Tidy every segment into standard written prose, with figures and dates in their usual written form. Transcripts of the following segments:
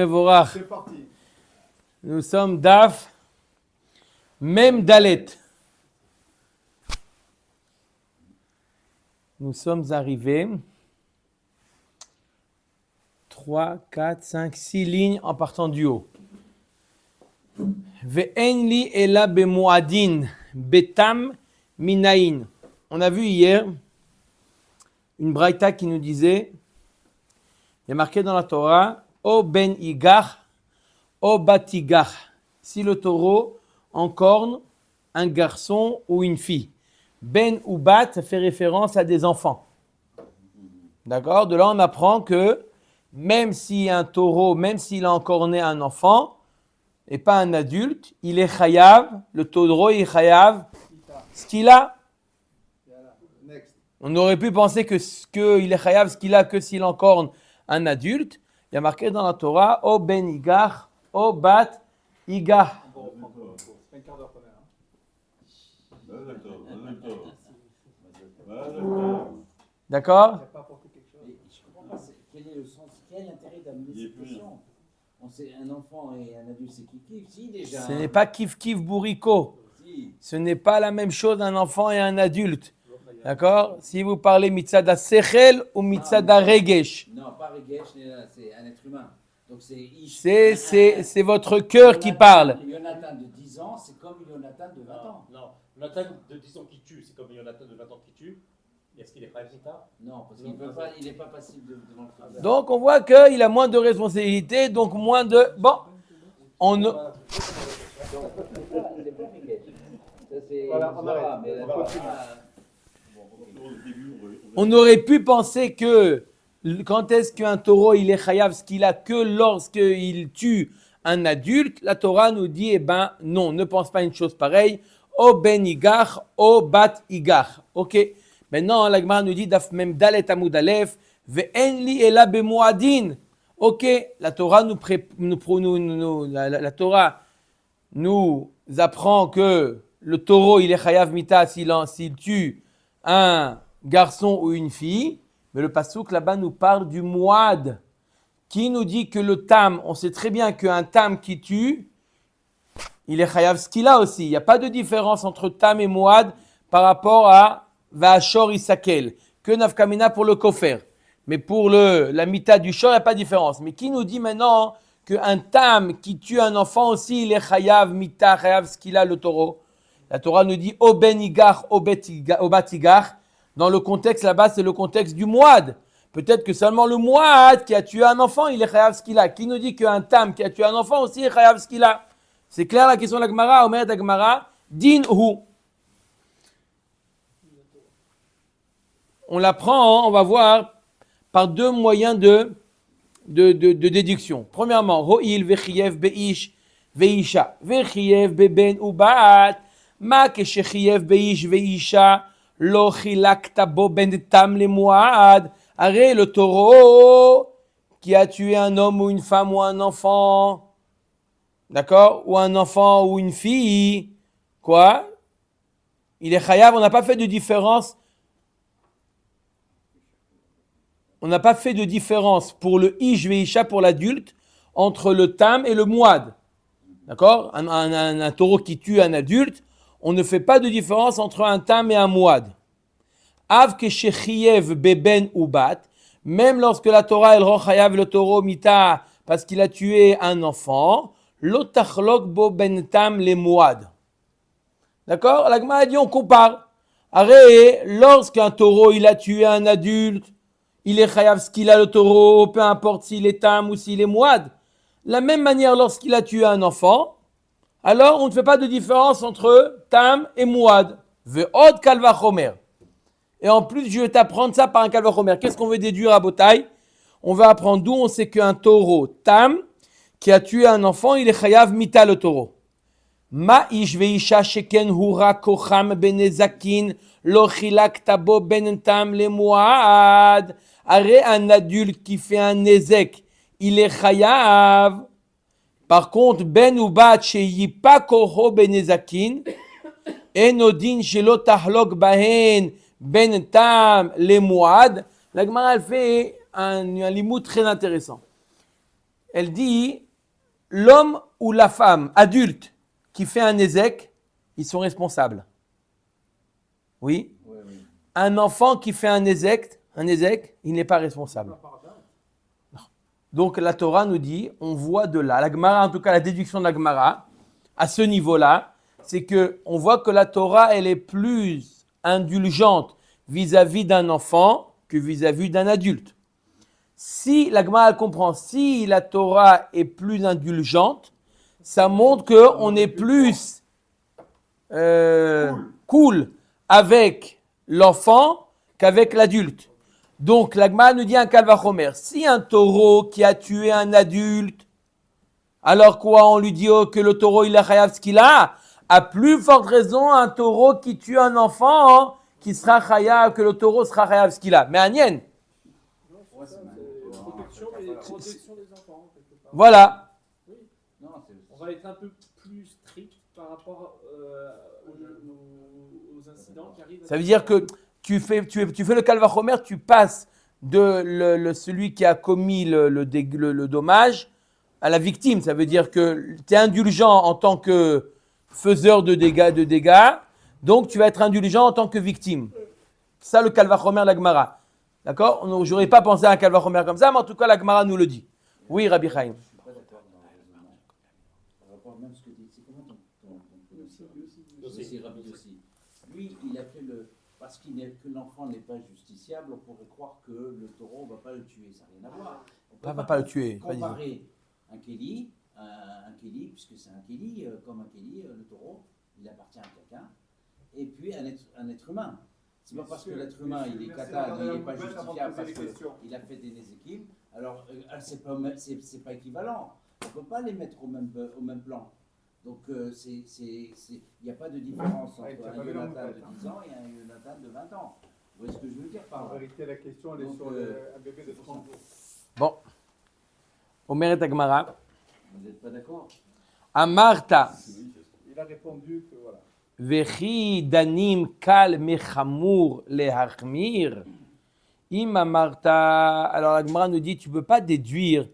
Mevorach. C'est parti. Nous sommes Daf, même Dalet. Nous sommes arrivés 3, 4, 5, 6 lignes en partant du haut. Ve'en li ela bemoadin betam minayin. On a vu hier une braïta qui nous disait, il y a marqué dans la Torah, O ben igach, O bat igach. Si le taureau encorne un garçon ou une fille. Ben ou bat, ça fait référence à des enfants. D'accord? De là, on apprend que même si un taureau, même s'il a encorné un enfant et pas un adulte, il est chayav, le taureau est chayav, ce qu'il a. Next. On aurait pu penser que il est chayav ce qu'il a que s'il encorne un adulte. Il y a marqué dans la Torah, O ben igach, O bat igach. C'est un quart d'heure quand même. D'accord? Il n'a pas apporté quelque chose. Mais je ne comprends pas, quel est le sens, quel est l'intérêt d'amener cette question? On sait, un enfant et un adulte, c'est kiff-kiff. Si, déjà. Ce n'est pas kif-kif bourrico. Si. Ce n'est pas la même chose un enfant et un adulte. D'accord? Si vous parlez mitzada sechel ou mitzada regesh, Non, pas Regesh, c'est un être humain. Donc c'est Ish. c'est votre cœur qui parle. Jonathan de 10 ans, c'est comme Jonathan de 20 ans. Non, Jonathan de 10 ans qui tue, c'est comme Jonathan de 20 ans qui tue. Est-ce qu'il est pas tard? Non, parce qu'il peut pas, il n'est pas passible devant le tribunal. Donc on voit qu'il a moins de responsabilités, donc moins de... Bon, on... C'est pas Regesh. Ça, c'est Voilà, on arrête. Zora, mais la On continue. On aurait pu penser que quand est-ce qu'un taureau il est chayav ce qu'il a que lorsqu'il tue un adulte, la Torah nous dit, eh ben non, ne pense pas une chose pareille. O ben igach, o bat igach. Ok. Maintenant, la Gemara nous dit, daf mem dalet amud alef, ve'en li ela bemoadin. Ok. La Torah la Torah nous apprend que le taureau il est chayav mita s'il tue un garçon ou une fille, mais le passouk là-bas nous parle du mouad, qui nous dit que le tam, on sait très bien qu'un tam qui tue, il est chayav ce qu'il a aussi. Il n'y a pas de différence entre tam et mouad par rapport à va'ashor isakel, que nafkamina pour le kofer. Mais pour la mita du shor, il n'y a pas de différence. Mais qui nous dit maintenant qu'un tam qui tue un enfant aussi, il est chayav mita, chayav ce qu'il a le taureau. La Torah nous dit O ben igach, O bat igach. Dans le contexte là-bas, c'est le contexte du mouad. Peut-être que seulement le mouad qui a tué un enfant, il est chayav ce qu'il a. Qui nous dit qu'un tam qui a tué un enfant aussi est chayav ce qu'il a? C'est clair la question de la Gemara, Omer de la Gemara, din hu. On l'apprend, on va voir, par deux moyens de déduction. Premièrement, ho'il vechiyev beish veisha, vechiyev beben ubat, ma keshechiyev beish veisha, lo chilakta bo ben tam le muad. Arrête le taureau qui a tué un homme ou une femme ou un enfant, d'accord, ou un enfant ou une fille, quoi? Il est chayav, on n'a pas fait de différence. On n'a pas fait de différence pour le ish veisha, pour l'adulte, entre le tam et le mouad. D'accord? Un taureau qui tue un adulte, on ne fait pas de différence entre un tam et un mouad. Av keshechiyev beben ou bat, même lorsque la Torah elle rend chayav le taureau mita parce qu'il a tué un enfant, lo tachlok bo ben tam le mouad. D'accord? La Gemara dit on compare. Arrête, lorsqu'un taureau il a tué un adulte, il est chayav ce qu'il a le taureau, peu importe s'il est tam ou s'il est mouad. La même manière lorsqu'il a tué un enfant, alors on ne fait pas de différence entre tam et mouad. Ve'od kal vachomer. Et en plus, je vais t'apprendre ça par un kal vachomer. Qu'est-ce qu'on veut déduire à Botaï? On va apprendre d'où on sait qu'un taureau tam qui a tué un enfant, il est chayav mita le taureau. Ma ish veisha sheken hura kocham benezakin lo chilak tabo ben tam le muad. Arrête un adulte qui fait un nezek, il est chayav. Par contre, ben ou bat sheyipa koho benezakin enodin shelo tahlok bahen ben tam le muad. La Gemara elle fait un limout très intéressant. Elle dit, l'homme ou la femme adulte qui fait un ézec, ils sont responsables. Oui. Oui, oui. Un enfant qui fait un ézec, il n'est pas responsable. Donc la Torah nous dit, on voit de là, la Gemara, en tout cas la déduction de la Gemara, à ce niveau-là, c'est que on voit que la Torah, elle est plus indulgente vis-à-vis d'un enfant que vis-à-vis d'un adulte. Si la Gemara elle comprend, si la Torah est plus indulgente, ça montre qu'on est plus cool avec l'enfant qu'avec l'adulte. Donc, l'Agma nous dit un Kalvachomer. Si un taureau qui a tué un adulte, alors quoi, on lui dit que le taureau, il a chayav ce qu'il a, à plus forte raison, un taureau qui tue un enfant, qui sera chayav, que le taureau sera chayav ce qu'il a. Mais un yen. Protection des enfants, quelque part. Voilà. Non, c'est On va être un peu plus strict par rapport aux incidents qui arrivent. Ça veut dire que tu fais le Kalvachomer, tu passes de celui qui a commis le dommage à la victime. Ça veut dire que tu es indulgent en tant que faiseur de dégâts, donc tu vas être indulgent en tant que victime. C'est ça le Kalvachomer de la Gemara. D'accord? Je n'aurais pas pensé à un Kalvachomer comme ça, mais en tout cas la Gemara nous le dit. Oui, Rabbi Chaim. Je suis pas d'accord dans le raisonnement. Par rapport même à ce que dit, c'est comment c'est Rabbi aussi. Lui, il a fait parce que l'enfant n'est pas justiciable, on pourrait croire que le taureau ne va pas le tuer. Ça n'a rien à voir. On Va pas le tuer. Comparer un Kéli, puisque c'est un Kéli, comme un Kéli, le taureau, il appartient à quelqu'un, et puis un être humain. C'est pas parce que l'être humain il est kata, il n'est pas justifiable parce qu'il a fait des nézékim, alors c'est pas équivalent. On ne peut pas les mettre au même plan. Donc il n'y a pas de différence entre un Jonathan de 10 ans et un Jonathan de 20 ans. Vous voyez ce que je veux dire par En là? vérité, la question, elle est sur un bébé de 30 jours. Bon. Omer et Agmara. Vous n'êtes pas d'accord? Amarta. Il a répondu que voilà. Vechi danim kal mechamur lehachmir. Im amarta. Alors la Gemara nous dit, tu ne peux pas déduire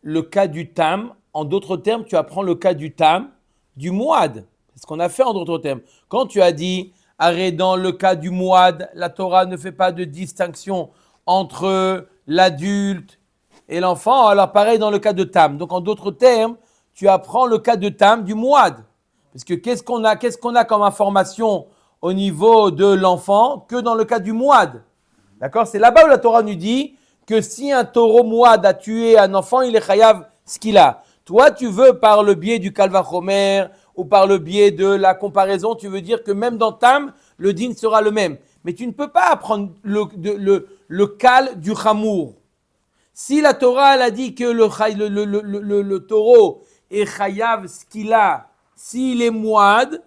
le cas du tam. En d'autres termes, tu apprends le cas du tam, du mouad. C'est ce qu'on a fait en d'autres termes. Quand tu as dit, arrête, dans le cas du mouad, la Torah ne fait pas de distinction entre l'adulte et l'enfant. Alors pareil dans le cas de tam. Donc en d'autres termes, tu apprends le cas de tam, du mouad. Parce que qu'est-ce qu'on a comme information au niveau de l'enfant que dans le cas du mouad? D'accord? C'est là-bas où la Torah nous dit que si un taureau mouad a tué un enfant, il est chayav ce qu'il a. Toi, tu veux, par le biais du Kalvachomer ou par le biais de la comparaison, tu veux dire que même dans Tam, le din sera le même. Mais tu ne peux pas apprendre le kal du chamour. Si la Torah elle a dit que le taureau est chayav ce qu'il a, s'il est mouad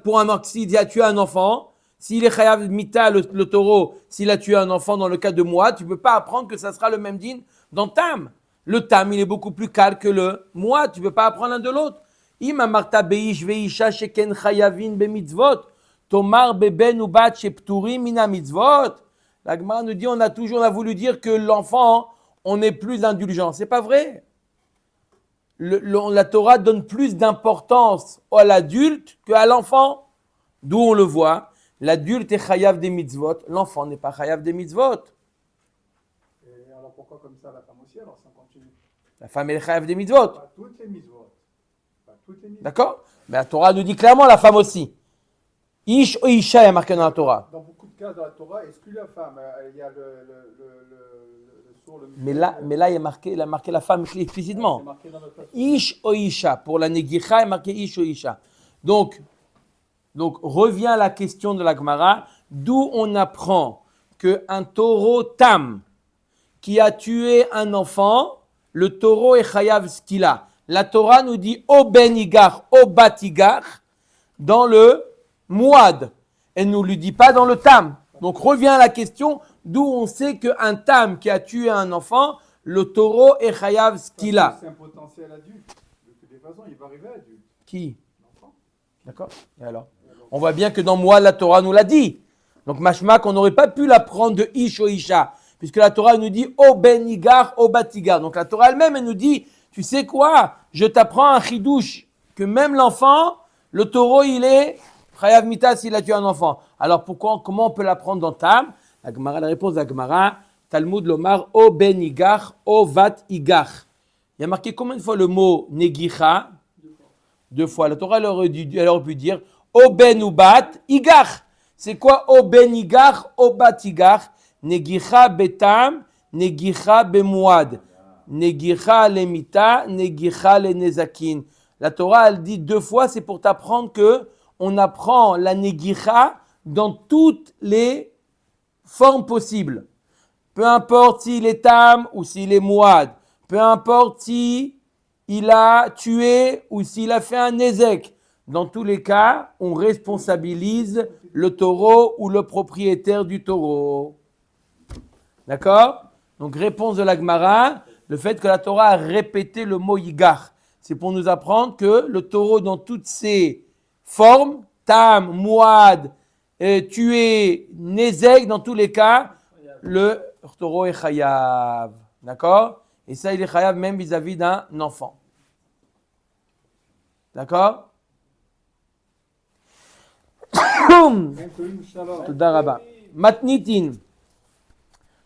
pour s'il a tué un enfant, s'il est chayav mita, le taureau, s'il a tué un enfant dans le cas de mouad, tu ne peux pas apprendre que ça sera le même din dans Tam. Le tam, il est beaucoup plus calme que le moi. Tu ne peux pas apprendre l'un de l'autre. Ima marta beish veisha sheken chayavin bemitzvot. Tomar beben ou bat shepturim mina mitzvot. La Gemara nous dit, on a voulu dire que l'enfant, on est plus indulgent. C'est pas vrai. La Torah donne plus d'importance à l'adulte qu'à l'enfant. D'où on le voit. L'adulte est chayav des mitzvot. L'enfant n'est pas chayav des mitzvot. Et alors pourquoi comme ça la femme aussi? Alors ça continue. La femme est chayav des mitzvot. Pas toutes les mitzvot. Pas toutes les mitzvot. D'accord? Mais la Torah nous dit clairement la femme aussi. Ish ou Isha, il y a marqué dans la Torah. Dans beaucoup de cas dans la Torah, exclut la femme. Il y a le sourd, le Mais là, il a marqué la femme explicitement. C'est marqué dans notre façon. Ish ou Isha. Pour la Negicha, il est marqué Ish ou Isha. Donc, revient la question de la Gemara, d'où on apprend qu'un taureau tam qui a tué un enfant, le taureau est chayav ce qu'il a. La Torah nous dit au ben igar, au bat igar, dans le mouad. Elle ne nous le dit pas dans le tam. Donc revient la question d'où on sait qu'un tam qui a tué un enfant, le taureau est chayav ce qu'il a. C'est un potentiel adulte. De toutes les façons, il va arriver adulte. Qui? L'enfant. D'accord? Et alors? On voit bien que dans moi, la Torah nous l'a dit. Donc, mashma, qu'on n'aurait pas pu l'apprendre de Ish ou Isha. puisque la Torah nous dit O ben igar, O bat igar. Donc la Torah elle-même, elle nous dit, tu sais quoi, je t'apprends un chidouche, que même l'enfant, le taureau, il est chayav mita s'il a tué un enfant. Alors comment on peut l'apprendre dans Tam? La réponse de la Gemara, Talmud lomar O ben igar, O vat igar. Il y a marqué combien de fois le mot negicha? 2 fois. La Torah elle aurait pu dire O ben ou bat igar. C'est quoi O ben igar, O bat igar? Negicha betam, negicha bemuad. Negicha lemita, negicha le nezakin. La Torah elle dit 2 fois, c'est pour t'apprendre que on apprend la negicha dans toutes les formes possibles. Peu importe s'il est tam ou s'il est muad. Peu importe si il a tué ou s'il a fait un nezek. Dans tous les cas, on responsabilise le taureau ou le propriétaire du taureau. D'accord? Donc, réponse de la Gemara, le fait que la Torah a répété le mot yigar, c'est pour nous apprendre que le taureau dans toutes ses formes, tam, muad, tué, nezek, dans tous les cas, le taureau est chayav. D'accord? Et ça, il est chayav même vis-à-vis d'un enfant. D'accord? תודה רבה. מתניתין,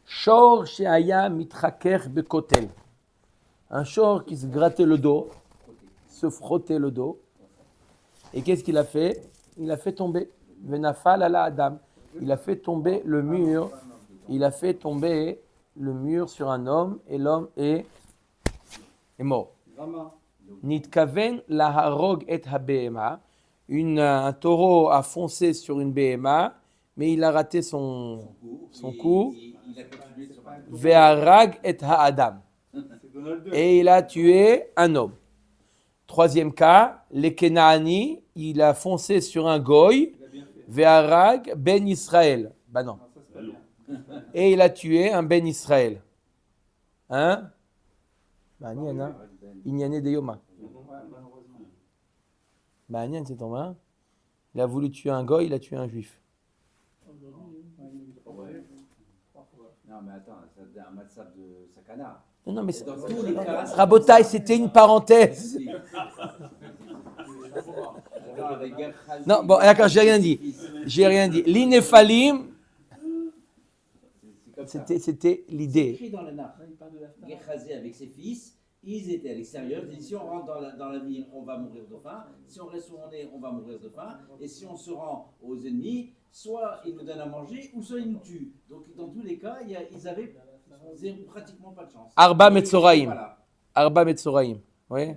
שור שהיה מתחכך בכותל. Un shor qui se grattait le dos, se frottait le dos. Et qu'est-ce qu'il a fait? Il a fait tomber. Venafal ala Adam. Il a fait tomber le mur. Il a fait tomber le mur sur un homme et l'homme est mort. Nitkaven laharog et habehema. Un taureau a foncé sur une behema, mais il a raté son coup. Ve'harag et ha'adam. Et il a tué un homme. 3e cas, les Kenaani, il a foncé sur un goy. Ve'harag ben Israël. Bah non. Et il a tué un ben Israël. Hein? Ma'anian, Inyane de Yoma. Ma'anian, c'est ton main. Il a voulu tuer un goy, il a tué un juif. Non, mais attends, c'est un matzab de sakana. Non, mais Dans tous les cas, Rabotai, c'était une parenthèse. Non, bon, d'accord, j'ai rien dit. L'inefalim, c'était l'idée. Écrit dans le Nar. Gehazi avec ses fils, ils étaient à l'extérieur. Ils disaient, si on rentre dans la ville, on va mourir de faim. Si on reste où on est, on va mourir de faim. Et si on se rend aux ennemis, soit ils nous donnent à manger, ou soit ils nous tuent. Donc, dans tous les cas, ils avaient pratiquement pas de chance. Arba Metzoraim. Voilà. Arba Metzoraim. Oui.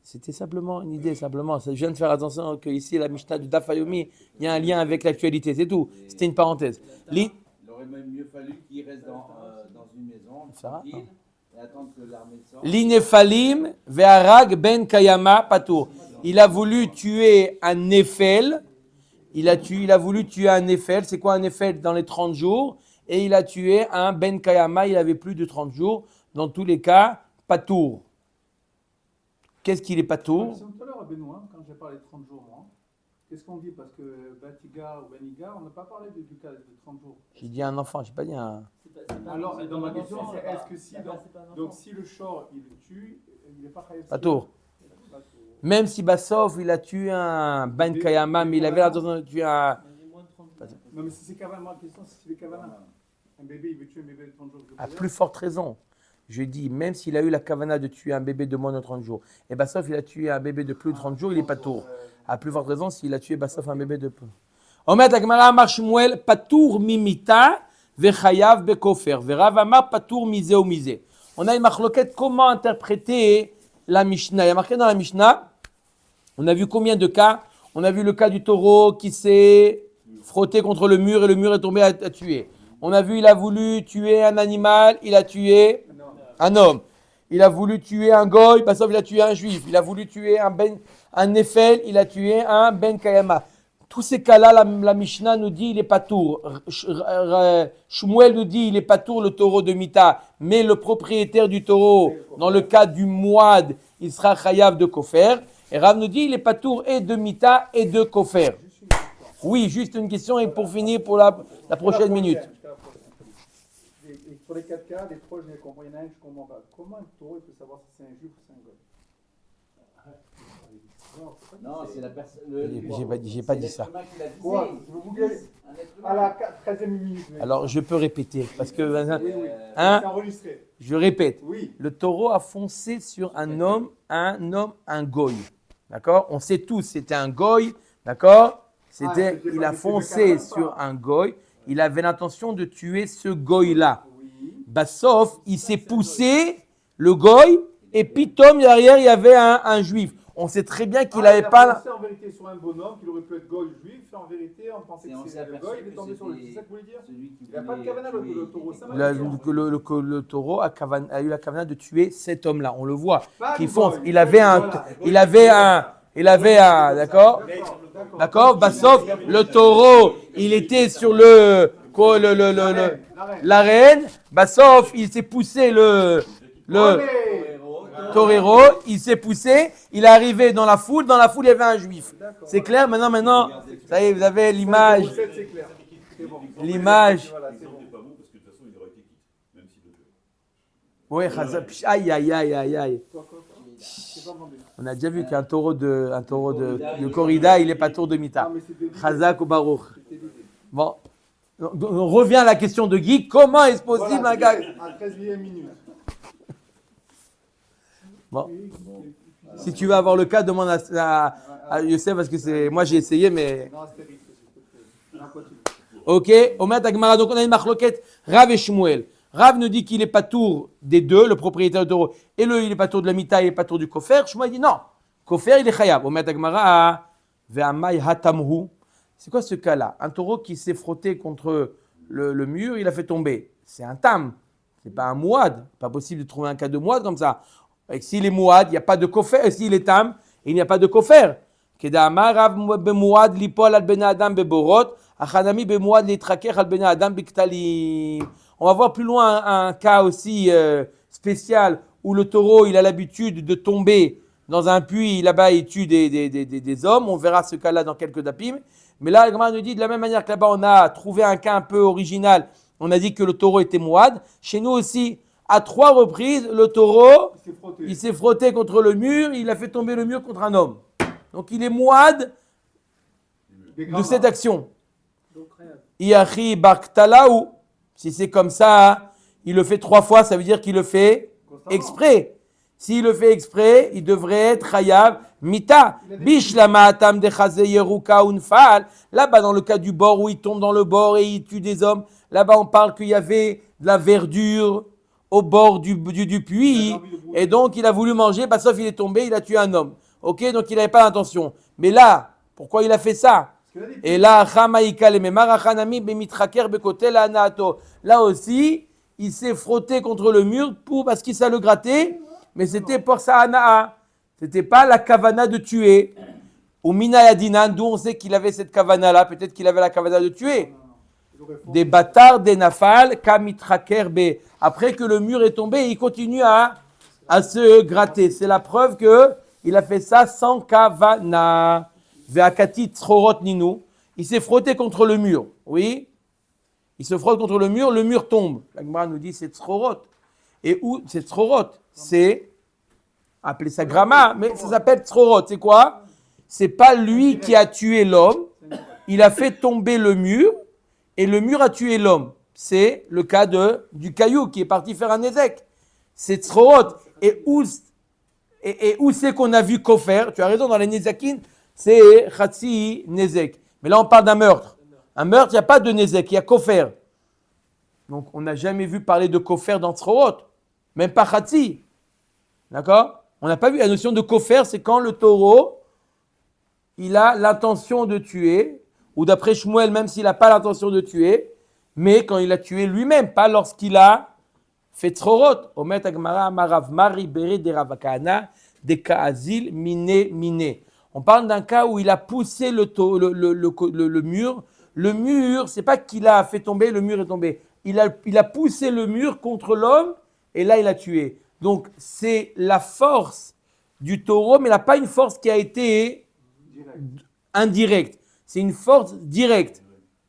C'était simplement une idée, simplement. Je viens de faire attention qu'ici, la Mishnah du Daf Yomi, il y a un lien avec l'actualité, c'est tout. C'était une parenthèse. Il aurait même mieux fallu qu'il reste dans une maison, tranquille, et attendre que l'armée sorte. L'inefalim ve'harag ben kayama patour. Il a voulu tuer un Néphel. Il a voulu tuer un Néphel. C'est quoi un Néphel dans les 30 jours? Et il a tué un ben kayama. Il avait plus de 30 jours. Dans tous les cas, patour. Qu'est-ce qu'il est patour? C'est tout à l'heure à Benoît, quand j'ai parlé de 30 jours, moi. Qu'est-ce qu'on dit? Parce que Batigar ou Benigar, on n'a pas parlé du cas de 30 jours. J'ai dit un enfant, j'ai pas dit un. Alors, dans ma question, c'est est-ce que si, donc si le shor, il le tue, il n'est pas chayav? Patour. Même si Bassov, il a tué un Ben Kayama, mais il avait l'intention de tuer un. Non, mais si c'est Kavana, ma question, c'est si c'est Kavana. Un bébé, il veut tuer un bébé de 30 jours. À plus forte raison. Je dis, même s'il a eu la kavana de tuer un bébé de moins de 30 jours, et Bassov, il a tué un bébé de plus de 30 jours, il n'est pas tour. À plus forte raison, s'il a tué Bassov, un bébé de peu. Omet Agmara Amar Shmuel, patour mimita, vechayav bekofer, verav amar patour misé ou misé. On a une marloquette, comment interpréter la Mishnah? Il y a marqué dans la Mishnah, on a vu combien de cas? On a vu le cas du taureau qui s'est frotté contre le mur et le mur est tombé à tuer. On a vu, il a voulu tuer un animal, il a tué un homme. Il a voulu tuer un goy, parce qu'il a tué un juif. Il a voulu tuer un Néphel, il a tué un Ben Kayama. Tous ces cas-là, la Mishnah nous dit il est patour. Shmuel nous dit il est patour le taureau de Mita, mais le propriétaire du taureau, dans le cas du Mouad, il sera chayav de Kofer. Et Rav nous dit il est patour et de Mita et de Kofer. Oui, juste une question et pour finir pour la prochaine minute. Sur les 4 cas, les 3, je les comprends. Il y en a un que je comprends pas. Comment un taureau il peut savoir si c'est un juif ou c'est un goy? Non, c'est la personne. J'ai pas dit ça. Quoi? À la 13e minute. Alors, je peux répéter, parce que, Oui. hein, C'est enregistré. je répète, Oui. le taureau a foncé sur un homme, un goy. D'accord? On sait tous, c'était un goy, d'accord? Il a foncé sur un goy, il avait l'intention de tuer ce goy-là. Oui. Bassof, il s'est poussé, le goy, et puis Tom, derrière, il y avait un juif. On sait très bien qu'il n'avait pas... Il a pensé en vérité sur un bonhomme, qu'il aurait pu être goy juif. En vérité, on pensait que c'était le goy, il est tombé sur le. C'est ça que vous voulez dire? Il n'y a pas de cavana le taureau. Ça m'a dit. Le taureau a eu la cavana de tuer cet homme-là. On le voit. Pas Qui le fonce. goy. Il avait un, d'accord? D'accord? Bassof, le taureau, il était sur l'arène. Bassof, il s'est poussé le torero, il s'est poussé, il est arrivé dans la foule, il y avait un juif. C'est clair? Maintenant, ça y est, vous avez l'image. C'est clair. C'est bon. L'image. Voilà, c'est L'exemple bon. n'est pas bon parce que de toute façon il aurait été quitte, même s'il le tuait. Oui, aïe. C'est pas vendu. On a déjà vu qu'un taureau de corrida, il n'est pas tour de mita. Non, mais c'était l'idée. Chazak ou Baruch. C'était l'idée. Bon, on revient à la question de Guy. Comment est-ce possible Voilà, un gars... à 13e minute. Bon, si tu veux avoir le cas, demande à Youssef parce que c'est moi j'ai essayé mais. Non, c'était risque. On continue. Ok, Omer Agmara, donc on a une marloquette Rav et Shmuel. Rav nous dit qu'il est pas tour des deux, le propriétaire du taureau, et il est pas tour de la mita, il est pas tour du kofer. Shmuel dit non, kofer il est chayav. Omer Agmara ve'amay hatamhu. C'est quoi ce cas-là? Un taureau qui s'est frotté contre le mur, il a fait tomber. C'est un tam, c'est pas un mouad. Pas possible de trouver un cas de mouad comme ça. Et s'il est mouad, il n'y a pas de kofer. Et s'il est tam, il n'y a pas de kofer. Kedama rav bemouad lipol al ben adam beborot, achanami bemouad litraker al ben adam biktalim. On va voir plus loin un cas aussi spécial où le taureau il a l'habitude de tomber dans un puits, là-bas il tue des hommes. On verra ce cas-là dans quelques dapim. Mais là, le Gemara nous dit de la même manière que là-bas on a trouvé un cas un peu original. On a dit que le taureau était mouad. Chez nous aussi, à 3 reprises, le taureau, il s'est frotté contre le mur, il a fait tomber le mur contre un homme. Donc il est mouad de cette action. Donc, rien. Iachi baktalaou. Si c'est comme ça, il le fait 3 fois, ça veut dire qu'il le fait exprès. S'il le fait exprès, il devrait être chayav mita. Bishlama atam de chaze yeruka unfal. Là-bas, dans le cas du bord où il tombe dans le bord et il tue des hommes, là-bas on parle qu'il y avait de la verdure au bord du puits, et donc il a voulu manger, bah, sauf il est tombé, il a tué un homme. Ok, donc il n'avait pas l'intention. Mais là, pourquoi il a fait ça? Et là, là aussi, il s'est frotté contre le mur parce qu'il s'est le gratté, mais c'était pour sa anaa. C'était pas la kavana de tuer. Ou mina yadinan, d'où on sait qu'il avait cette kavana là, peut-être qu'il avait la kavana de tuer. Des bâtards, des nafal, kamitraker be. Après que le mur est tombé, il continue à se gratter. C'est la preuve qu'il a fait ça sans kavana. Ve'akati tzrorot ninu. Il s'est frotté contre le mur. Oui. Il se frotte contre le mur tombe. La Gemara nous dit c'est tzrorot. Et où c'est tzrorot? C'est, appelez ça gramma, mais ça s'appelle tzrorot. C'est quoi? C'est pas lui qui a tué l'homme. Il a fait tomber le mur. Et le mur a tué l'homme. C'est le cas du caillou qui est parti faire un ézek. C'est tzrorot. Et où c'est qu'on a vu kofer? Tu as raison, dans les nézakin, c'est chatsi nezek. Mais là, on parle d'un meurtre. Un meurtre, il n'y a pas de nezek, il y a kofer. Donc, on n'a jamais vu parler de kofer dans tzrorot. Même pas chatsi. D'accord? On n'a pas vu la notion de kofer, c'est quand le taureau, il a l'intention de tuer, ou d'après Shmuel, même s'il n'a pas l'intention de tuer, mais quand il a tué lui-même, pas lorsqu'il a fait tzrorot. Omet agmara amarav mari bere de ravakana de kaazil mine. On parle d'un cas où il a poussé le mur. Le mur, c'est pas qu'il a fait tomber, le mur est tombé. Il a poussé le mur contre l'homme et là il a tué. Donc c'est la force du taureau, mais il n'a pas une force qui a été indirecte. C'est une force directe.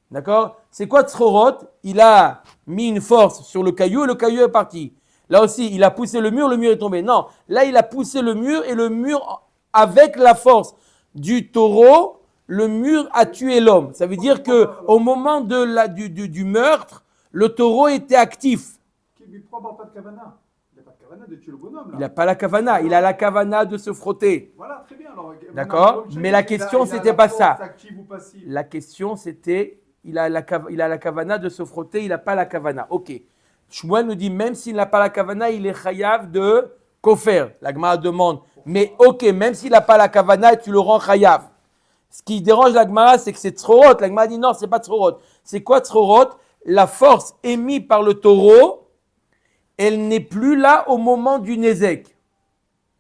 D'accord? C'est quoi tzrorot? Il a mis une force sur le caillou et le caillou est parti. Là aussi, il a poussé le mur est tombé. Non, là, il a poussé le mur et le mur, avec la force du taureau, le mur a tué l'homme. Ça veut dire qu'au moment du meurtre, le taureau était actif. Mais pourquoi on parle pas de kavana? Il n'a pas de kavana de tuer le bonhomme. Là. Il n'a pas la kavana, il a la kavana de se frotter. Voilà, très bien. Alors, D'accord? Mais la question, c'était pas ça. Active ou passive. La question, c'était, il a la kavana de se frotter, il n'a pas la kavana. Ok. Shmuel nous dit, même s'il n'a pas la kavana, il est chayav de kofer. La Gemara demande, mais ok, même s'il n'a pas la kavana, tu le rends chayav. Ce qui dérange la Gemara, c'est que c'est tzrorot. La Gemara dit non, c'est pas tzrorot. C'est quoi tzrorot? La force émise par le taureau, elle n'est plus là au moment du nézek.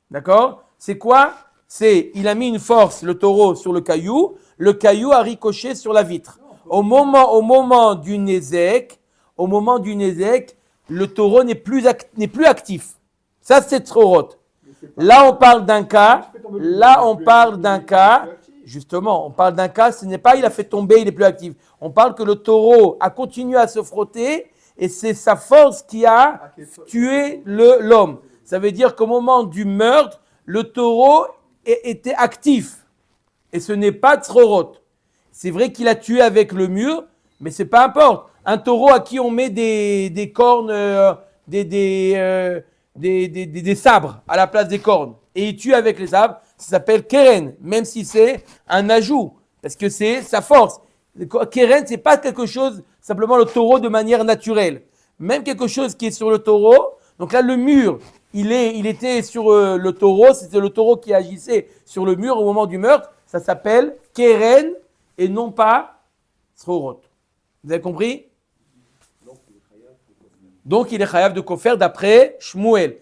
D'accord? C'est quoi? C'est, il a mis une force, le taureau, sur le caillou a ricoché sur la vitre. Au moment du nézek, le taureau n'est plus actif. Ça, c'est tzrorot. Là, on parle d'un cas, justement, on parle d'un cas, ce n'est pas il a fait tomber, il est plus actif. On parle que le taureau a continué à se frotter et c'est sa force qui a tué l'homme. Ça veut dire qu'au moment du meurtre, le taureau était actif. Et ce n'est pas tzrorot. C'est vrai qu'il a tué avec le mur, mais c'est pas importe. Un taureau à qui on met des cornes, des sabres à la place des cornes, et il tue avec les sabres, ça s'appelle keren, même si c'est un ajout, parce que c'est sa force. Keren, c'est pas quelque chose, simplement le taureau de manière naturelle. Même quelque chose qui est sur le taureau, donc là le mur, il était sur le taureau, c'était le taureau qui agissait sur le mur au moment du meurtre, ça s'appelle keren et non pas tzrorot. Vous avez compris? Donc il est chayav de kofer d'après Shmuel.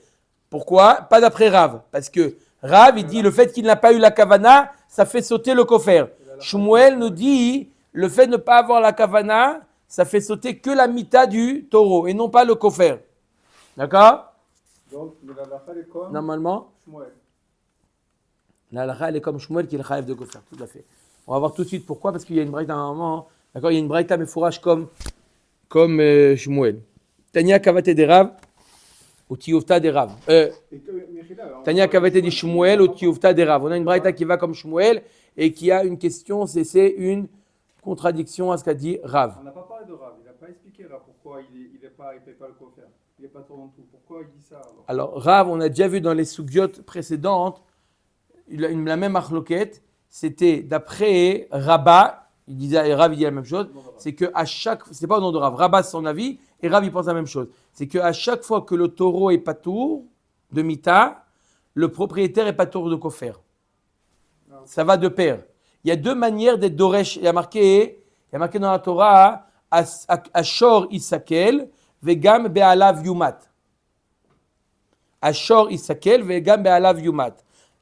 Pourquoi? Pas d'après Rav. Parce que Rav, il dit le fait qu'il n'a pas eu la kavana, ça fait sauter le kofer. Shmuel nous dit le fait de ne pas avoir la kavana, ça fait sauter que la mita du taureau et non pas le kofer. D'accord? Donc, la halakha est comme Normalement, Shmuel. la halakha elle est comme Shmuel qui est le chayav de kofer. Tout à fait. On va voir tout de suite pourquoi. Parce qu'il y a une braïta à un moment. D'accord? Il y a une braïta mais fourrage comme Shmuel. Tania kavate de Rav ou tiufta de Rav. Tania kavate de Shmuel ou tiufta de Rav. On a une braïta qui va comme Shmuel et qui a une question, c'est une contradiction à ce qu'a dit Rav. On n'a pas parlé de Rav, il n'a pas expliqué Rav pourquoi il ne paye pas le kofer. Il n'est pas trop en tout. Pourquoi il dit ça alors Rav, on a déjà vu dans les sougiotes précédentes, la même achloquette, c'était d'après Rabat. Il disait, et Rav il dit la même chose, c'est que à chaque, c'est pas au nom de Rav, Rabat c'est son avis, et Rav il pense la même chose. C'est qu'à chaque fois que le taureau est patour de mita, le propriétaire est patour de kofer. Ça va de pair. Il y a deux manières d'être doresh. Il y a marqué dans la Torah, Ashor isakel, vegam be'alav yumat. Ashor isakel, vegam be'alav yumat.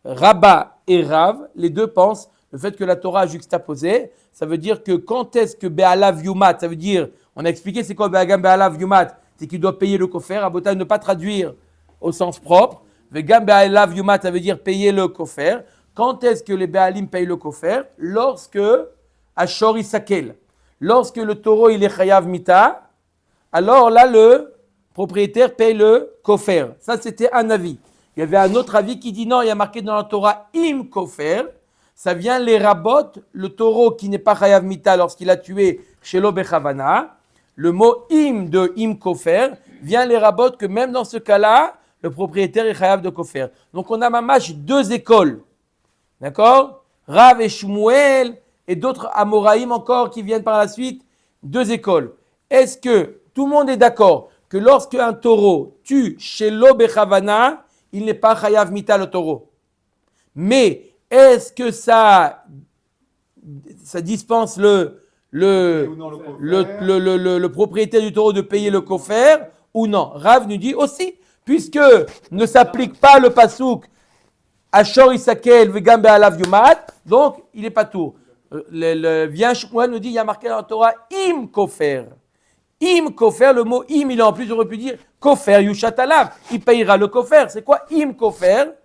Rabat et Rav, les deux pensent le fait que la Torah a juxtaposé, ça veut dire que quand est-ce que Be'alav Yumat, ça veut dire, on a expliqué c'est quoi Be'alav Yumat, c'est qu'il doit payer le kofer, Abotai ne pas traduire au sens propre, Vegam Be'alav Yumat, ça veut dire payer le kofer. Quand est-ce que les Be'alim payent le kofer? Lorsque Ashor Isakel, lorsque le taureau il est chayav mita, alors là le propriétaire paye le kofer. Ça c'était un avis. Il y avait un autre avis qui dit non, il y a marqué dans la Torah im kofer. Ça vient les rabot, le taureau qui n'est pas chayav mita lorsqu'il a tué shelo bechavana. Le mot im de im kofer vient les rabot que même dans ce cas-là, le propriétaire est chayav de kofer. Donc on a mamash deux écoles, d'accord? Rav et Shmuel et d'autres amoraïm encore qui viennent par la suite, deux écoles. Est-ce que tout le monde est d'accord que lorsque un taureau tue shelo bechavana, il n'est pas chayav mita le taureau? Mais est-ce que ça dispense le propriétaire du taureau de payer le kofer ou non? Rav nous dit aussi, puisque ne s'applique pas le pasouk Ashor Isakel vegam be'alav yumat, donc il n'est pas tout. Vient Shmuel nous dit, il y a marqué dans la Torah im kofer. Im kofer, le mot im, il est en plus, j'aurais pu dire kofer yushat alav, il payera le kofer. C'est quoi im kofer?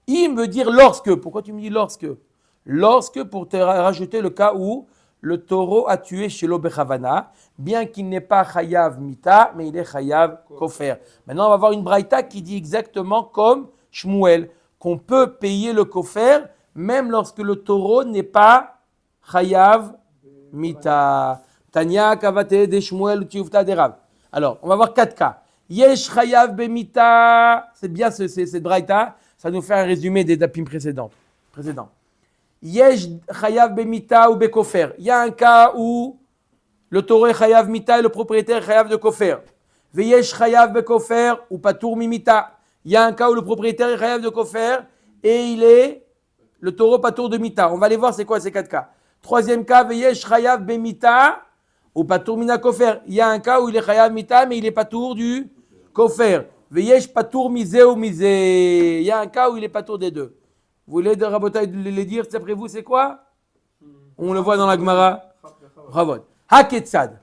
Im veut dire lorsque. Pourquoi tu me dis lorsque? Lorsque, pour te rajouter le cas où le taureau a tué Shelo Bechavana, bien qu'il n'est pas Chayav Mita, mais il est Chayav Kofer. Maintenant, on va voir une braïta qui dit exactement comme Shmuel, qu'on peut payer le Kofer, même lorsque le taureau n'est pas Chayav Mita. Tanya Kavate de Shmuel Utiufta de Rav. Alors, on va voir 4 cas. Yesh Chayav Bemita, c'est bien cette braïta, ça nous fait un résumé des dapim précédents. Yesh Chayav Bemita ou Bekofer. Il y a un cas où le taureau est Chayav Mita et le propriétaire est Chayav de Kofer. Veyesh Chayav Bekofer ou Patour Mimita. Il y a un cas où le propriétaire est Chayav de Kofer et il est le taureau Patour de Mita. On va aller voir c'est quoi ces 4 cas. Troisième cas, Veyesh Chayav Bemita ou Patour Mina Kofer. Il y a un cas où il est Chayav Mita mais il est Patour du Kofer. Veyesh Patour Misé ou Misé. Il y a un cas où il est Patour des deux. Vous voulez de Rabotai les dire, d'après vous, c'est quoi? On le voit dans la Gemara. Bravo. Haketsad.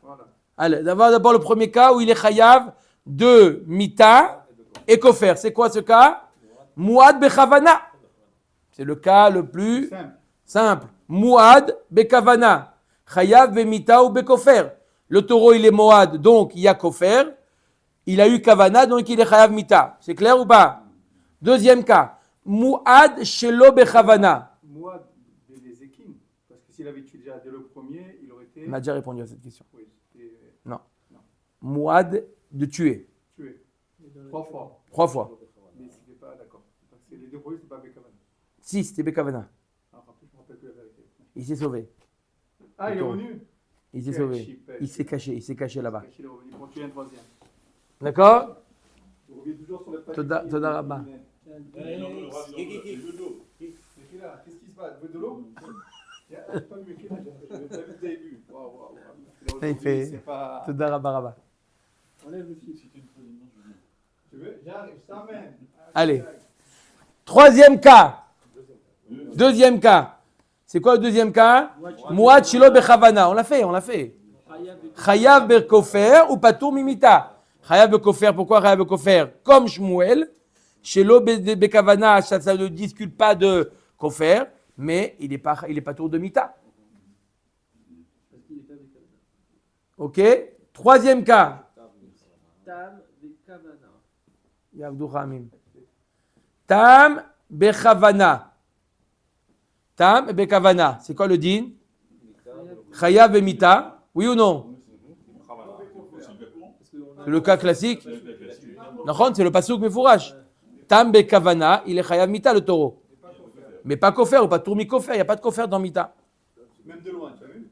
Allez, d'abord le premier cas où il est chayav de mita et kofer. C'est quoi ce cas? Mouad bechavana. C'est le cas le plus simple. Mouad bekavana. Chayav bemita ou bekofer. Le taureau, il est mouad, donc il y a kofer. Il a eu kavana, donc il est chayav mita. C'est clair ou pas? Deuxième cas. Mouad shelo bechavana. Mouad Benezekin. Parce que s'il avait tué déjà dès le premier, il aurait été. On a déjà répondu à cette question. Oui, Non. Mouad de tuer. tué. 3 fois. 3 fois. Mais c'était pas d'accord. Parce que les deux premiers, c'était pas Bekavana. Si, c'était Bekavana. Alors, après, je me rappelle plus la vérité. Il s'est sauvé. Ah, il est revenu. Il s'est Quel sauvé. chipel. Il s'est caché là-bas. Il est revenu pour tuer un troisième. D'accord? Il revient toujours sur le panier. Toda Rabba. Qu'est-ce qui se passe? Vous de l'eau? Je n'ai pas vu quel âge. Je n'ai pas vu que vous avez bu. Waouh. Il fait. C'est pas. Toda Rabba Rabba. Enlève le fil. Tu veux? J'arrive, je t'emmène. Allez. Troisième cas. Deuxième cas. C'est quoi le deuxième cas? Mouad shelo bechavana. On l'a fait. Chayav bekofer ou patour mimita. Chayav bekofer, pourquoi Chayav bekofer? Comme Shmuel. Shelo bekavana, ça ne discute pas de kofer, mais il est pas tour de mita. Ok? Troisième cas. Tam Bekavana. Yavdu Hamim. Tam bechavana. Tam bekavana. C'est quoi le din? Chayav bemita. Oui ou non? C'est le cas classique. C'est le pasuk mefourash. Tam bekavana, il est chayav mita le taureau. Mais pas kofer ou pas tourmi kofer. Il n'y a pas de kofer dans mita. Même de loin, tu as vu?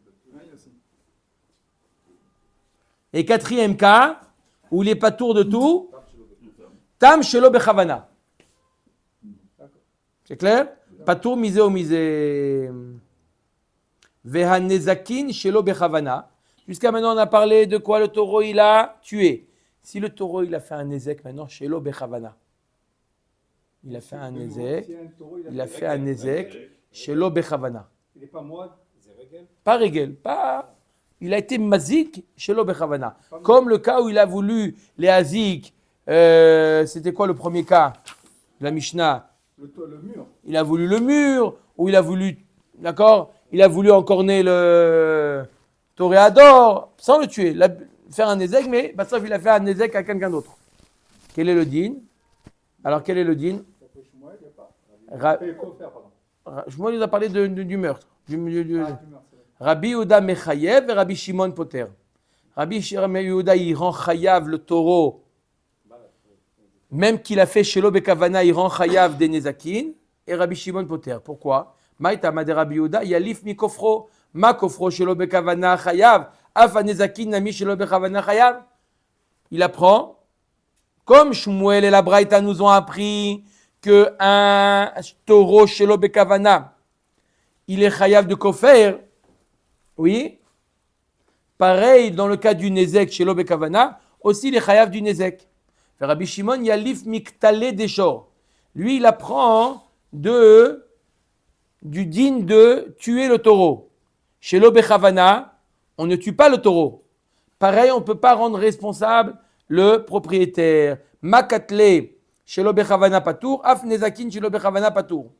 Et quatrième cas, où il n'est pas tour de tout, tam shelo bechavana. C'est clair? Pas tour misé au misé. Veha nezakin shelo bechavana. Jusqu'à maintenant, on a parlé de quoi le taureau il a tué. Si le taureau il a fait un nezek, maintenant shelo bechavana. Il a fait un nezek. Il a fait un nezek shelo bechavana. Il n'est pas moi. Pas régel, pas. Il a été mazik shelo bechavana. Comme le cas où il a voulu les azik. C'était quoi le premier cas de la Mishnah? Le mur. Il a voulu le mur, ou il a voulu, d'accord? Il a voulu encorner le toréador sans le tuer, faire un ézek, mais sauf il a fait un ézek à quelqu'un d'autre. Quel est le din? Alors quel est le din? Shmuel nous a parlé du meurtre. Rabbi Yehuda mechayev et Rabbi Shimon poter. Rabbi Yehuda il rend chayav le taureau. Même qu'il a fait shelo bekavana, il rend chayav des nezakin et Rabbi Shimon poter. Pourquoi? Maïtama de Rabbi Yehuda, yalif mi kofro, ma kofro shelo bekavana chayav, afa nezakin nami shelo bekavana chayav. Il apprend, comme Shmuel et la Braïta nous ont appris que un taureau shelo bekavana, il est chayav de kofer. Oui. Pareil dans le cas du nezek shelo bekavana, aussi il est chayav du nezek. Rabbi Shimon yalif miktale deshor. Lui, il apprend du din de tuer le taureau. Chez l'obechavana, on ne tue pas le taureau. Pareil, on ne peut pas rendre responsable le propriétaire. Makatle chez l'obechavana patour, af nezakin chez l'obechavana patour.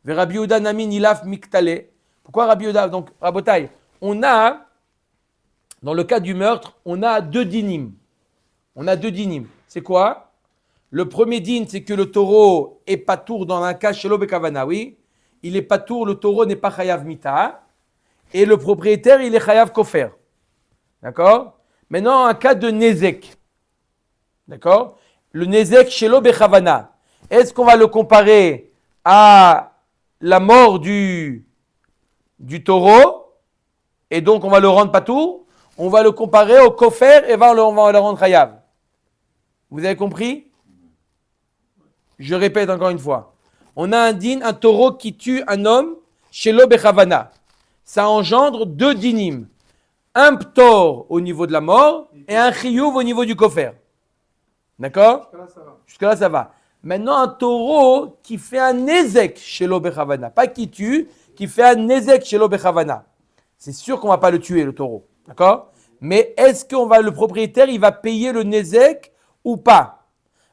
Rabbi Yehuda namin ilaf miktale. Pourquoi Rabbi Yehuda? Donc, Rabotai, on a, dans le cas du meurtre, on a 2 dinim. C'est quoi? Le premier din, c'est que le taureau est patour dans un cas shelo bekavana, oui. Il est patour, le taureau n'est pas chayav mita. Et le propriétaire, il est chayav kofer. D'accord? Maintenant, un cas de nezek. D'accord? Le nezek shelo bekavana. Est-ce qu'on va le comparer à la mort du taureau, et donc on va le rendre patour? On va le comparer au kofer et on va le rendre chayav. Vous avez compris? Je répète encore une fois. On a un din, un taureau qui tue un homme chez l'obechavana. Ça engendre 2 dinim. Un ptor au niveau de la mort et un chiyuv au niveau du kofer. D'accord? Jusque-là, ça va. Maintenant, un taureau qui fait un nezek chez l'obechavana. Pas qui tue, qui fait un nezek chez l'obechavana. C'est sûr qu'on ne va pas le tuer, le taureau. D'accord? Mais est-ce que le propriétaire, il va payer le nezek ou pas?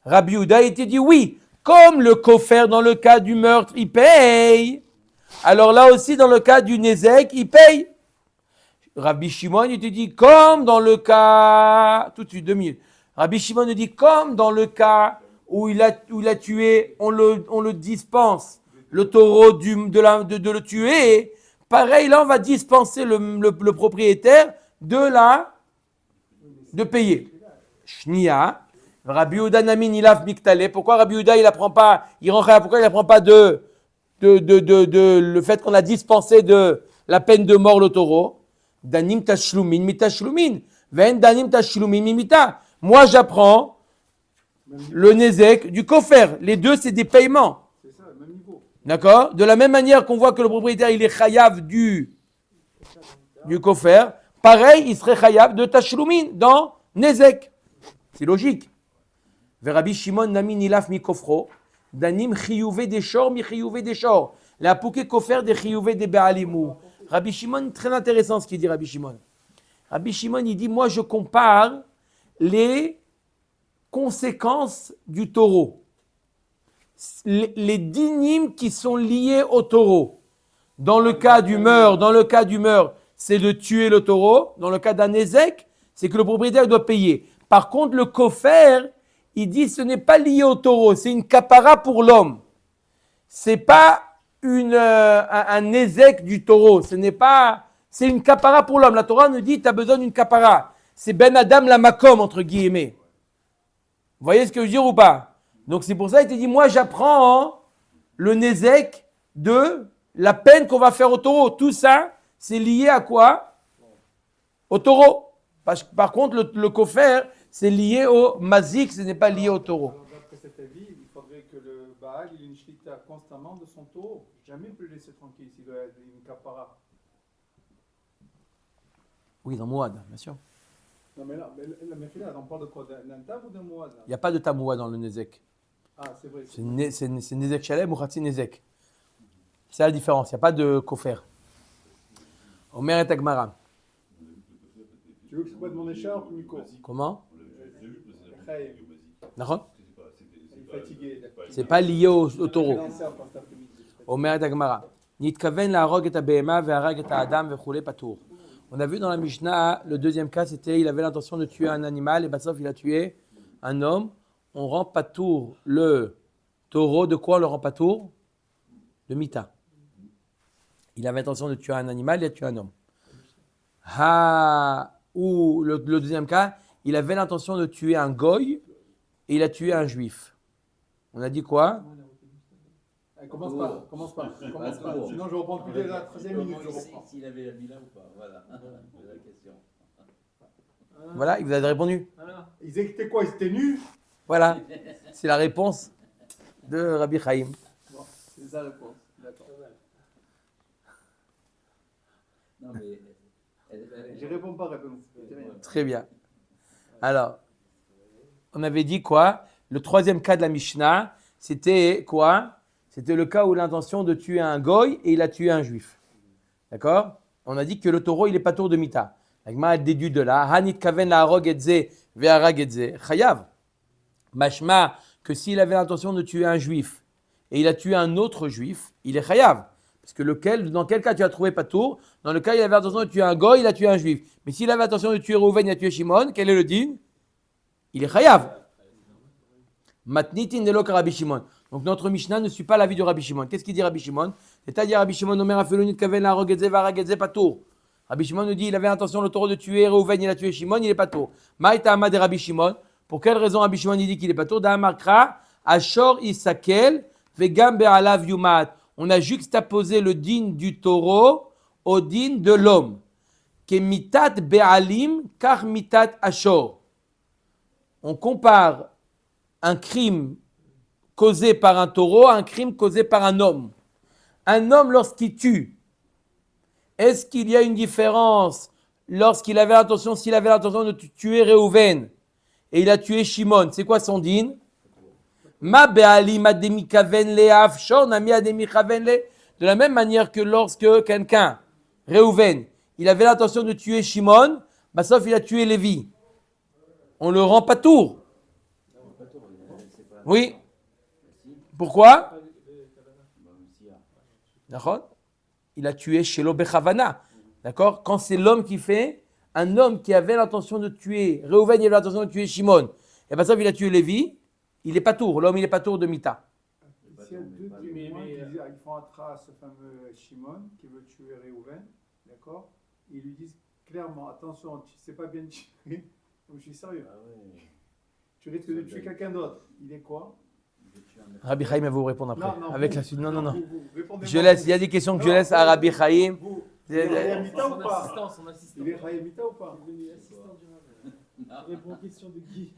Rabbi Yehuda était dit oui. Comme le kofer dans le cas du meurtre, il paye. Alors là aussi, dans le cas du nezek, il paye. Rabbi Shimon, il te dit comme dans le cas... Tout de suite, 2 minutes. Rabbi Shimon dit comme dans le cas où il a tué, on le dispense. Le taureau de le tuer. Pareil, là, on va dispenser le propriétaire de payer. Shnia. Rabbi Yehuda Namin Ilaf Miktale. Pourquoi Rabbi Yehuda pourquoi il n'apprend pas de le fait qu'on a dispensé de la peine de mort le taureau? Danim tashlumin mitashlumin. Ven danim tashlumin mimita. Moi j'apprends le nezek du kofer. Les deux c'est des paiements. C'est ça, le même niveau. D'accord? De la même manière qu'on voit que le propriétaire il est chayav du kofer, pareil il serait chayav de tashlumin dans nezek. C'est logique. Rabbi Shimon Namin Ilaf mi kofro, danim chiyuve des shor mi chiyuve des shor. La pouké kofer des chiyuve des be'alimou. Rabbi Shimon, très intéressant ce qu'il dit Rabbi Shimon. Rabbi Shimon, il dit, moi je compare les conséquences du taureau. Les dinim qui sont liés au taureau. Dans le cas du meurtre, c'est de tuer le taureau. Dans le cas d'un ezek, c'est que le propriétaire doit payer. Par contre, le kofer, il dit ce n'est pas lié au taureau, c'est une kapara pour l'homme. C'est pas un ezek du taureau, c'est une kapara pour l'homme. La Torah nous dit tu as besoin d'une kapara. C'est ben Adam la makom entre guillemets. Vous voyez ce que je veux dire ou pas? Donc c'est pour ça qu'il te dit moi j'apprends le nezek de la peine qu'on va faire au taureau. Tout ça, c'est lié à quoi? Au taureau. Par contre, le kofer, c'est lié au mazik, ce n'est pas lié au taureau. Alors, d'après cet avis, il faudrait que le Baal ait une shlita constamment de son taureau. Jamais peut le laisser tranquille s'il doit être une kapara. Oui, dans Mouad, bien sûr. Non, mais là, on parle de quoi? D'un tab ou d'un mouad? Il n'y a pas de tamoua dans le nezek. Ah, c'est vrai. C'est nezek shalem ou khatsi nezek. C'est la différence, il n'y a pas de kofer. Omer et Agmara. Tu veux que je prenne mon écharpe ou Nico? Comment? Khaïm. D'accord? Il est fatigué. C'est pas lié au taureau. Omer et Agmara. Nitkaven la rog et abehema ve'arag et adam ve'choule patour. On a vu dans la Mishnah, le deuxième cas, c'était il avait l'intention de tuer un animal et sauf il a tué un homme. On rend patour le taureau. De quoi on le rend patour? De mita. Il avait l'intention de tuer un animal, il a tué un homme. Ou le deuxième cas, il avait l'intention de tuer un goy et il a tué un juif. On a dit quoi? Commence pas. Sinon, je reprends depuis la 13e minute. S'il avait mis là ou pas, voilà, c'est la question. Voilà, il vous a répondu. Ils étaient quoi? Ils étaient nus? Voilà, c'est la réponse de Rabbi Chaim. Bon, c'est ça la réponse. D'accord. Non, mais. Je réponds pas, réponds. Très bien. Alors, on avait dit quoi? Le troisième cas de la Mishnah, c'était quoi? C'était le cas où l'intention de tuer un goy et il a tué un juif. D'accord? On a dit que le taureau, il n'est pas tour de mita. L'agma déduit de là. Hanit kaven la harog etze ve'arag etze. Chayav. Mashma, que s'il avait l'intention de tuer un juif et il a tué un autre juif, il est chayav. Parce que dans quel cas tu as trouvé Patour? Dans le cas où il avait l'intention de tuer un goy, il a tué un juif. Mais s'il avait l'intention de tuer Reuven, il a tué Shimon, quel est le din? Il est chayav. Matnitin de Rabbi Shimon. Donc notre Mishnah ne suit pas l'avis de Rabbi Shimon. Qu'est-ce qu'il dit Rabbi Shimon? C'est-à-dire Rabbi Shimon Omer Afelonit Kaven la Rogedze Varagedze Patour. Rabbi Shimon nous dit il avait l'intention le taureau de tuer Reuven, il a tué Shimon, il est Patour. Maïta Amad de Rabbi Shimon. Pour quelle raison Rabbi Shimon dit qu'il est Patour? Da'amakra Ashor Isakel Vegam Be'alav Yumat. On a juxtaposé le din du taureau au din de l'homme. Kemitat Be'alim Kar Mitat Ashor. On compare un crime causé par un taureau à un crime causé par un homme. Un homme, lorsqu'il tue, est-ce qu'il y a une différence s'il avait l'intention de tuer Reuven et il a tué Shimon? C'est quoi son din? Ma be'alim ademi kaven le'af shor nami ademi kaven le. De la même manière que lorsque quelqu'un, Reuven, il avait l'intention de tuer Shimon, sauf il a tué Lévi. On le rend patour. Oui. Pourquoi? D'accord? Il a tué Shelo Bechavana. D'accord? Quand c'est l'homme qui fait, un homme qui avait l'intention de tuer, Reuven, il avait l'intention de tuer Shimon, et sauf il a tué Lévi, il est patour. L'homme, il est patour de Mita. S'il y a deux témoins qui font trace ce fameux Shimon qui veut tuer Reuven, d'accord? Ils lui disent clairement, attention, tu ne sais pas bien tuer. Donc je suis sérieux. Ah ouais. Tu risques de tuer quelqu'un d'autre. Il est quoi? Rabbi Chaim va vous répondre après. Non, avec vous, la suite. Non. Répondez-moi. Je laisse. Il y a des questions que je laisse à Rabbi Chaim. Il est Hayamita ou pas? Son assistant. Il est Hayamita ou pas? Il est devenu assistant du rabbin. Il répond aux questions de Guy.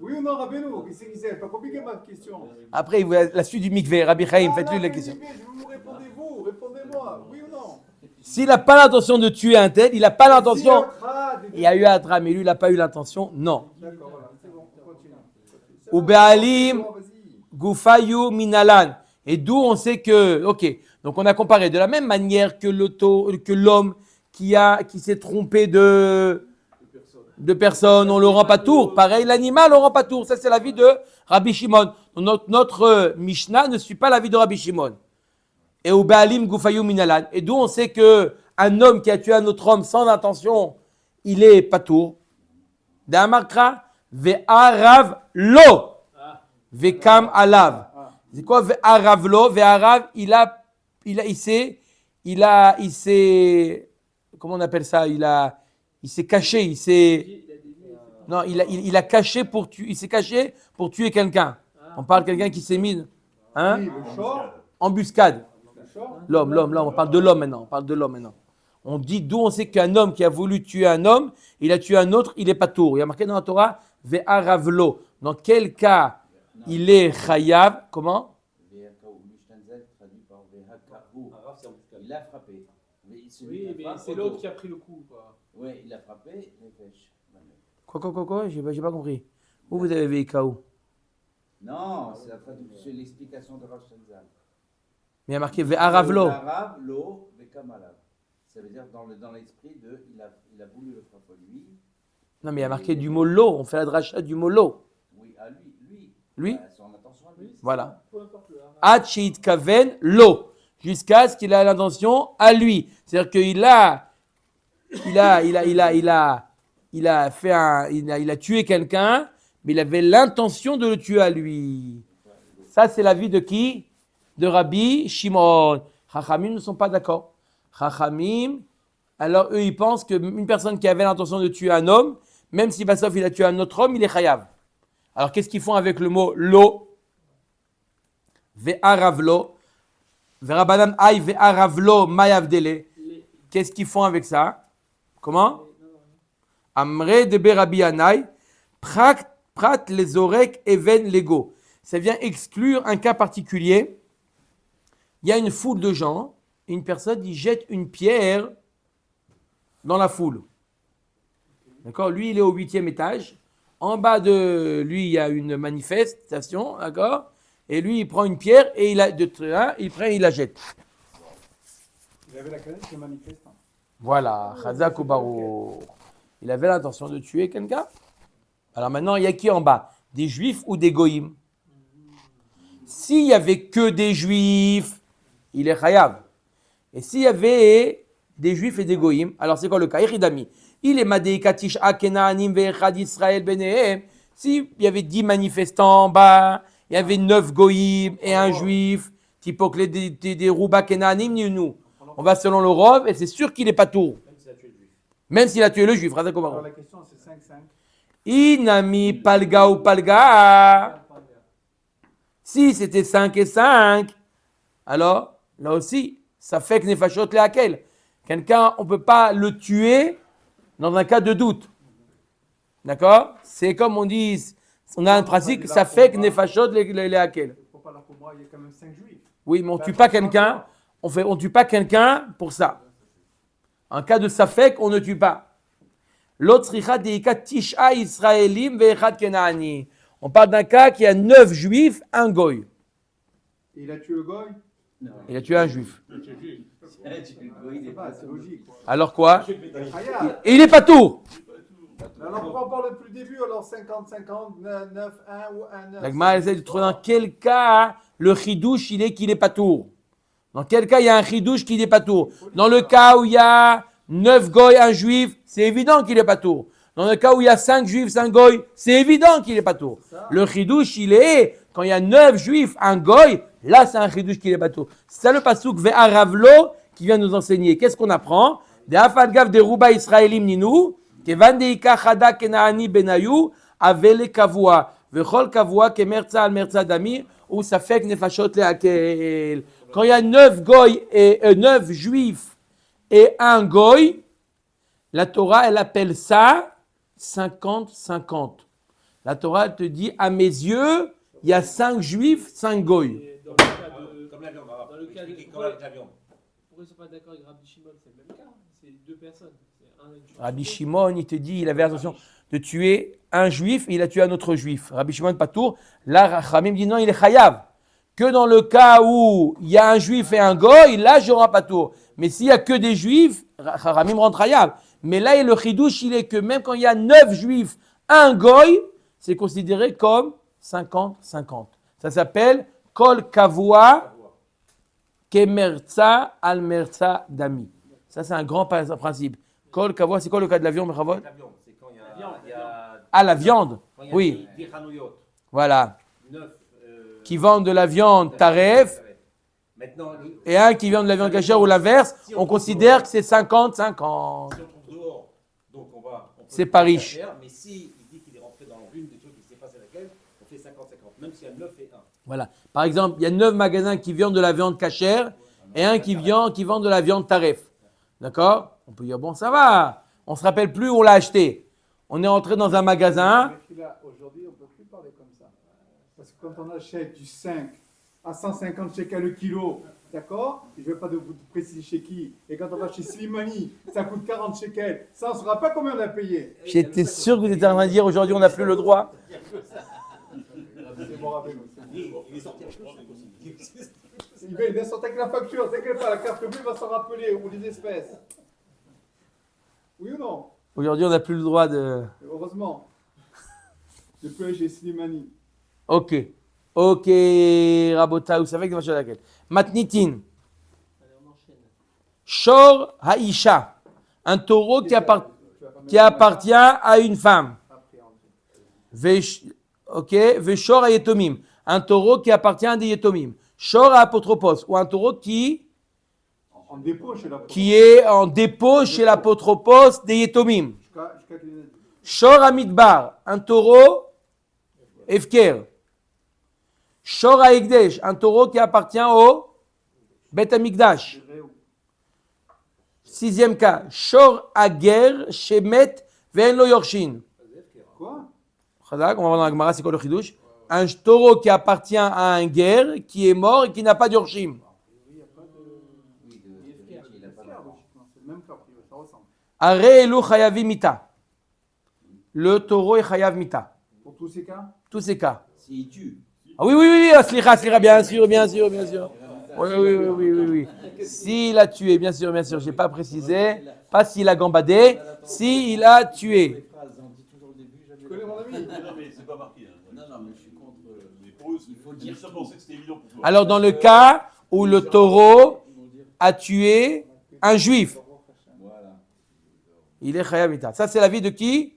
Oui ou non, Rabbeinu? Qu'est-ce que c'est? Pas compliqué ma question. Après, la suite du mikvé. Rabbi Chaim, faites-lui la question. Vous répondez-vous, répondez-moi. Oui ou non? S'il n'a pas l'intention de tuer un tel, il n'a pas l'intention. Il y a eu un drame, mais lui, il n'a pas eu l'intention. Non. D'accord, voilà, c'est bon, on continue. Ou Be'alim Gufayu Minalan. Et d'où on sait que, ok, donc on a comparé de la même manière que l'homme qui s'est trompé de personnes, on le rend pas tour. Pareil, l'animal, on rend pas tour. Ça, c'est l'avis de Rabbi Shimon. Notre Mishnah ne suit pas l'avis de Rabbi Shimon. Et au Baalim Gufayu Minalan. Et d'où on sait que un homme qui a tué un autre homme sans intention, il est patour. D'Amakra ve'arav lo ve'kam alav. C'est quoi ve'arav lo? Ve'arav, il s'est, comment on appelle ça? Il s'est caché, il a caché il s'est caché pour tuer quelqu'un. On parle de quelqu'un qui s'est mis, hein? Embuscade. L'homme, on parle de l'homme maintenant. On dit d'où on sait qu'un homme qui a voulu tuer un homme, il a tué un autre, il est pas tour. Il y a marqué dans la Torah, ve'aravlo. Dans quel cas il est chayav? Comment? Il l'a frappé. Oui, mais c'est l'autre qui a pris le coup, quoi. Oui, il l'a frappé, il pêche. Quoi? J'ai pas compris. Où vous avez vu Kaou? Non, c'est la traduction, l'explication de Rosh Hashanah. Mais il y a marqué ve'aravlo. Ve'aravlo ve'kamalav. Ça veut dire dans l'esprit de il a voulu le frapper lui. Non, mais il y a marqué du mot lo. On fait la dracha du mot lo. Oui, à lui. Lui? Son attention à lui. Voilà. Peu importe le haram. Hachit kaven lo. Jusqu'à ce qu'il ait l'intention à lui. C'est-à-dire qu'il a tué quelqu'un, mais il avait l'intention de le tuer à lui. Ça, c'est l'avis de qui? De Rabbi Shimon. Chachamim ne sont pas d'accord. Chachamim, alors eux, ils pensent qu'une personne qui avait l'intention de tuer un homme, même si Bassof il a tué un autre homme, il est chayav. Alors qu'est-ce qu'ils font avec le mot lo? Ve'aravlo. Ve'rabanan ay ve'aravlo mayavdele. Qu'est-ce qu'ils font avec ça? Comment? Amre de Berabi Anay, prat les orek even lego. Ça vient exclure un cas particulier. Il y a une foule de gens, et une personne il jette une pierre dans la foule. D'accord? Lui, il est au 8e étage. En bas de lui, il y a une manifestation, d'accord? Et lui, il prend une pierre et il la jette. Il avait la canette, le manifestant. Voilà, Chazak ou Baruch. Il avait l'intention de tuer quelqu'un. Alors maintenant, il y a qui en bas? Des juifs ou des goïms? S'il y avait que des juifs, il est chayav. Et s'il y avait des juifs et des goïms, alors c'est quoi le cas? Iridami. Il est Madeika Tisha Kenaanim Ve'echad Israël Benehem. S'il y avait 10 manifestants en bas, il y avait 9 goïms et un juif, typo que des Rouba Kenaanim, ni nous. On va selon le Rov et c'est sûr qu'il n'est pas tour. Même s'il a tué le juif. Alors la question c'est 5-5. Inami Palga ou Palga. Si c'était 5 et 5, alors là aussi, ça fait que Nefashot le Hakel. Quelqu'un, on ne peut pas le tuer dans un cas de doute. D'accord? C'est comme on dit, on a un principe, ça fait que Nefashot le Hakel. Pour pas la Khumra, il y a quand même 5 juifs. Oui, mais on ne tue pas quelqu'un, on tue pas quelqu'un pour ça. En cas de Safek, on ne tue pas. L'autre deika tisha israélim ve'echad kenaani. On parle d'un cas qui a 9 juifs, un goy. Et il a tué le goy? Il a tué un juif. C'est logique. Alors quoi? Khayab. Et il n'est pas tour. Alors pourquoi on parle depuis le début? Alors 50-50, 9-1 ou 1-9. La Gemara essaie de trouver dans quel cas le chidouche il est qu'il n'est pas tour. Dans quel cas il y a un chidouche qui n'est pas tour. Dans le cas où il y a 9 goy, un juif, c'est évident qu'il n'est pas tour. Dans le cas où il y a 5 juifs, 5 goy, c'est évident qu'il n'est pas tour. Le chidouche il est, quand il y a 9 juifs, un goy, là c'est un chidouche qui n'est pas tour. C'est ça le pasouk ve'aravlo qui vient nous enseigner. Qu'est-ce qu'on apprend? De afadgav de ruba israélim ninu, kevan deika chada kenaani benayu, avele kavua, vechol kavua kemerza al merza dami, ou safek nefashot leakel. Quand il y a 9 goy et 9 juifs et un goy, la Torah elle appelle ça 50-50. La Torah elle te dit à mes yeux, il y a 5 juifs, 5 goy. Et dans le cas de. Comme la viande, Dans le cas de. comme avec la viande. Pourquoi ils sont pas d'accord avec Rabbi Shimon? C'est le même cas. C'est 2 personnes. Rabbi Shimon, il te dit, il avait l'intention de tuer un juif et il a tué un autre juif. Rabbi Shimon Patour, là, Rachamim dit non, il est chayav. Que dans le cas où il y a un juif et un goy, là, je rends Patour. Mais s'il y a que des juifs, Rachamim rentre chayav. Mais là, le chidouche, il est que même quand il y a 9 juifs, un goy, c'est considéré comme 50-50. Ça s'appelle kol kavua kemerza al merza dami. Ça, c'est un grand principe. Kol kavua, c'est quoi le cas de la viande, Chavod? La viande, c'est quand il y a. Ah, la viande. Quand il y a Oui, 10 chanouyot, voilà. 9. Qui vendent de la viande taref Maintenant, et un qui vend de la viande cachère ou l'inverse, on considère que c'est 50-50. si on trouve dehors, donc on peut C'est pas le riche. faire, mais si il dit qu'il est rentré dans l'une des trucs qui s'est passé avec elle, on fait 50-50, même s'il y a 9 et 1. Voilà. Par exemple, il y a 9 magasins qui vendent de la viande cachère et un qui vend de la viande taref. D'accord? On peut dire, bon, ça va. On ne se rappelle plus où on l'a acheté. On est entré dans un magasin. Aujourd'hui, on ne peut plus parler comme ça. Parce que quand on achète du 5 à 150 shekels le kilo, d'accord? Je ne vais pas vous préciser chez qui. Et quand on va chez Slimani, ça coûte 40 shekels. Ça, on ne saura pas combien on a payé. J'étais sûr que vous étiez en train de dire aujourd'hui on n'a plus le droit. C'est bon, rappelez-nous. Il est sorti Il vient sortir avec la facture. T'inquiète pas, la carte bleue va s'en rappeler. Ou les espèces. Oui ou non? Aujourd'hui on n'a plus le droit de. Heureusement. Je peux aller chez Slimani. Ok. Ok, Rabota, vous savez que c'est laquelle. Matnitin. Allez, on enchaîne. Shor Haisha. Un taureau qui appartient à une femme. Ok. Veshor Hayetomim. Un taureau qui appartient à des Yetomim. Shor Apotropos. Ou un taureau qui En dépôt chez la est en dépôt chez l'apotropos des Yetomim. Shor Amidbar. Un taureau Efker. Shor Haekdesh, un taureau qui appartient au Bet Amikdash. 6e cas. Shor Hager, Shemet, Ven Lo Yorshin. Quoi? Chazak, on va voir dans la Gemara, c'est quoi le chidouche? Un taureau qui appartient à un guerre, qui est mort et qui n'a pas d'Yorshim. C'est le même cas, ça ressemble. Are Elu Chayavi Mita. Le taureau est Chayav Mita. Pour tous ces cas? Tous ces cas. S'il tue. Ah oui, Slicha, bien sûr. Oui. S'il a tué, bien sûr, je n'ai pas précisé. Pas s'il a gambadé, s'il a tué. Tu connais mon ami? Non, mais c'est pas marqué. Non, mais je suis contre. Mais pour eux, Il faut dire ça pensait que c'était évident pour toi. Alors, dans le cas où le taureau a tué un juif. Voilà. Il est chayav mita. Ça, c'est l'avis de qui?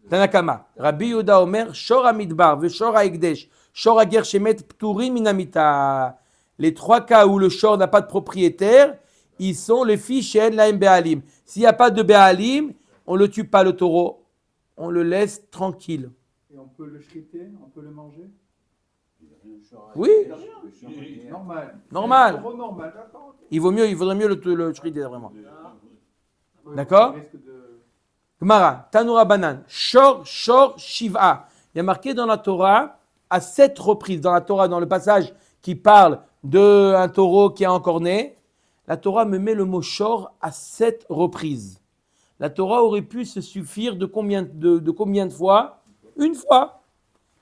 Tanakama. Rabbi Yehuda Omer, Shor Amidbar, Veshor Haekdesh, Shor Hager Shemet Pturim Minamita. Les trois cas où le shor n'a pas de propriétaire, ils sont les filles chez Laim Be'alim. S'il n'y a pas de Be'alim, on ne le tue pas le taureau. On le laisse tranquille. Et on peut le shriter, on peut le manger. Oui. Normal. Normal. Un taureau normal, d'accord. Ok. Il vaudrait mieux le shriter vraiment. D'accord. Il risque de- Gemara, Tanura Banan, Shor, Shiva. Il y a marqué dans la Torah, à 7 reprises, dans la Torah, dans le passage qui parle d'un taureau qui est encore né, la Torah me met le mot Shor à 7 reprises. La Torah aurait pu se suffire de combien de fois? Une fois.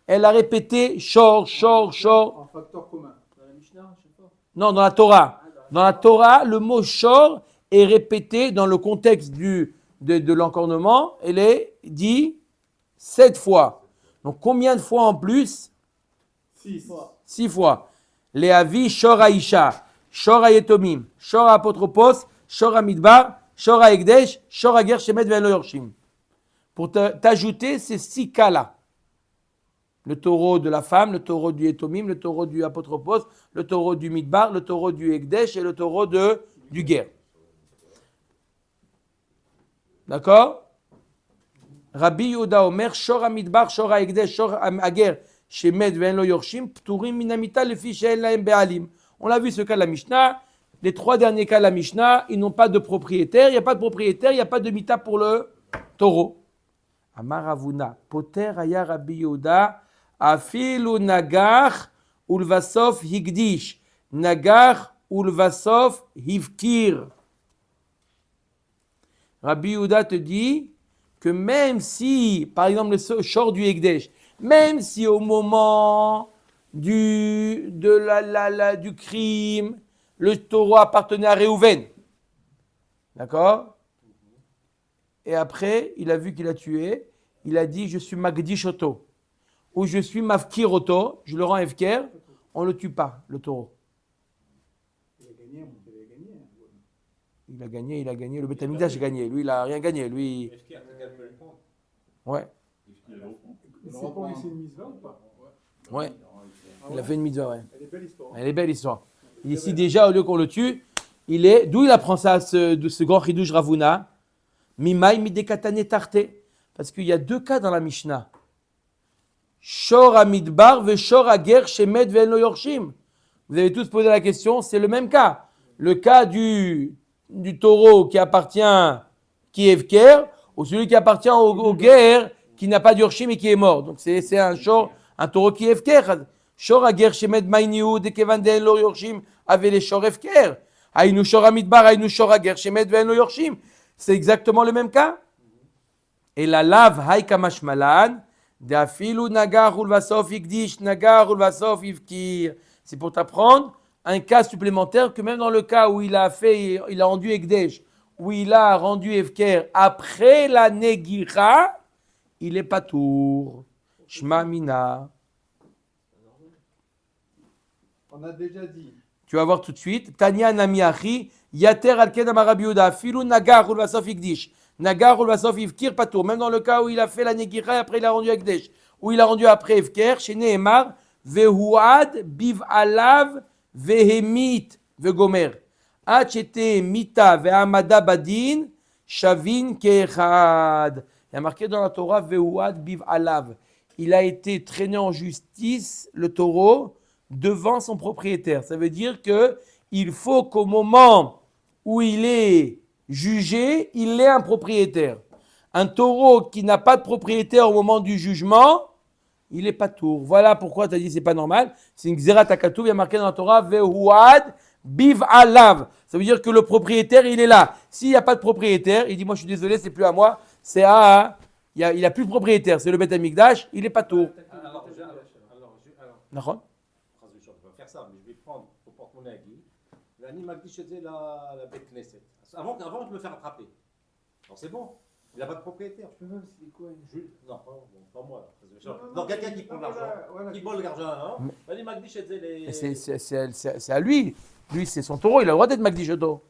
Elle a répété Shor. En facteur commun. Dans la Mishnah, je sais pas. Non, dans la Torah. Dans la Torah, le mot Shor est répété dans le contexte de l'encornement. Elle est dit 7 fois. Donc combien de fois en plus? 6. 6 fois. Léavi, Shor Aisha, Shor Ayetomim, Shor Apotropos, Shor Amidbar, Shor Haekdesh, Shor Hager Shemet Ve'en Yorshim. Pour t'ajouter ces 6 cas-là. Le taureau de la femme, le taureau du Etomim, le taureau du Apotropos, le taureau du Midbar, le taureau du Haekdesh et le taureau du Ger. D'accord? Rabbi Yehuda Omer, Shor Amidbar, Shor Haekdesh, Shor Hager Shemet Ve'en lo Yorshim, Pturim Minamita lefi she'en lahem Be'alim. On l'a vu ce cas de la Mishnah. Les 3 derniers cas de la Mishnah, ils n'ont pas de propriétaire. Il n'y a pas de propriétaire, il n'y a pas de mita pour le taureau. Amar Ravuna, Poter aya Rabbi Yehuda, Afilu Nagar ulvasof higdish, Nagar ulvasof hivkir. Rabbi Yehuda te dit que même si, par exemple, le shor du Hekdesh, même si au moment du crime, le taureau appartenait à Réhouven, d'accord? Et après, il a vu qu'il a tué, il a dit, je suis Magdish Oto, ou je suis Mafkir Oto, je le rends Efker, on ne le tue pas, le taureau. Il a gagné, le Beth Amikdash a gagné, lui il n'a rien gagné, lui, ouais, C'est pour lui, c'est une mise là ou pas? ouais, il a fait une mitzvah, ouais. Elle est belle histoire. Elle est belle l'histoire. Ici déjà, au lieu qu'on le tue, d'où il apprend ça, de ce grand chidouche Ravuna, Mimai midekatane tarte, parce qu'il y a 2 cas dans la Mishnah. Shor amidbar ve shor ager shemet ve'en lo yorshim. Vous avez tous posé la question, c'est le même cas. Le cas du taureau qui est Efker, ou celui qui appartient au guerre qui n'a pas d'yorshim et qui est mort. Donc c'est un taureau qui est Efker. Shor ager shemet maïniou de kevan ve'en lo yorshim avec les shor Efker. Aïnou shor amidbar, aïnou shor ager shemet ve'en lo yorshim. C'est exactement le même cas. Et la lave haïka mashmalan, d'afilu nagar ulvasof ikdish, nagar ulvasof ivkir. C'est pour t'apprendre un cas supplémentaire que même dans le cas où il a rendu Ekdesh, où il a rendu Efker après la Negira, il est patour. Shma mina. On a déjà dit. Tu vas voir tout de suite. Tanya namiachi, yater alken amarabi Yehuda, filu nagar ulvasof ikdish, nagar ulvasof ivkir patour. Même dans le cas où il a fait la Negira et après il a rendu Ekdesh, où il a rendu après Efker, chez Nehemar, vehuad biv alav vehemit vegomer. Achete mita vehamada badin shavin kechad. Il y a marqué dans la Torah vehuad biv alav. Il a été traîné en justice, le taureau, devant son propriétaire. Ça veut dire que il faut qu'au moment où il est jugé, il ait un propriétaire. Un taureau qui n'a pas de propriétaire au moment du jugement, il n'est pas tour. Voilà pourquoi tu as dit c'est pas normal. C'est une xérat akatouv, il y a marqué dans la Torah vehuad biv alav. Ça veut dire que le propriétaire, il est là. S'il n'y a pas de propriétaire, il dit moi je suis désolé, c'est plus à moi, c'est à il a plus de propriétaire, c'est le Beth Amikdash, il n'est pas tour. D'accord? Je vais faire ça, mais je vais prendre au porte-monnaie à Guy. L'ani m'a dit, je faisais la bête Knesset. Avant de me faire attraper. Alors c'est bon, il n'a pas de propriétaire. Je peux même c'est quoi Non, pas moi. Non, quelqu'un qui prend l'argent, qui vole l'argent. L'ani m'a dit, je faisais les. C'est à lui. Lui, c'est son taureau, il a le droit d'être Magdishoto.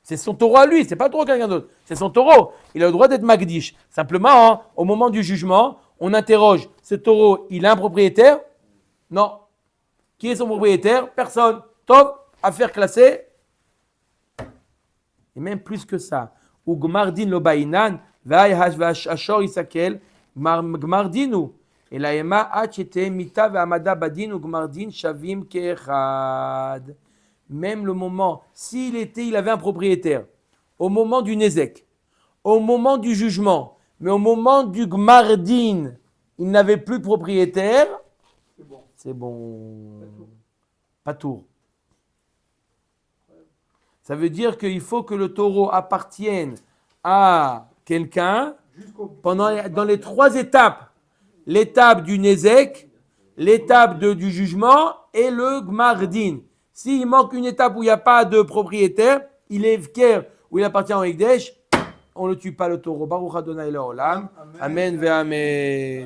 C'est son taureau à lui, c'est pas le taureau de quelqu'un d'autre. C'est son taureau, il a le droit d'être Magdish. Simplement, hein, au moment du jugement, on interroge, ce taureau, il a un propriétaire? Non. Qui est son propriétaire? Personne. Top, affaire classée. Et même plus que ça. Ou Gmardin lo bainan, v'ay hashor isakel, Gmardinu. Et la ema achete mita ve'amada badin ou Gmardin shavim ke'echad. Même le moment, il avait un propriétaire, au moment du Nézek, au moment du jugement, mais au moment du Gmardin, il n'avait plus de propriétaire, c'est bon. Pas tour. Ça veut dire qu'il faut que le taureau appartienne à quelqu'un dans les 3 étapes. L'étape du Nézek, l'étape du jugement et le Gmardin. S'il manque une étape où il n'y a pas de propriétaire, il est Evker, où il appartient au Ekdesh, on ne tue pas le taureau. Baruch Adonai Leolam. Amen ve Amen.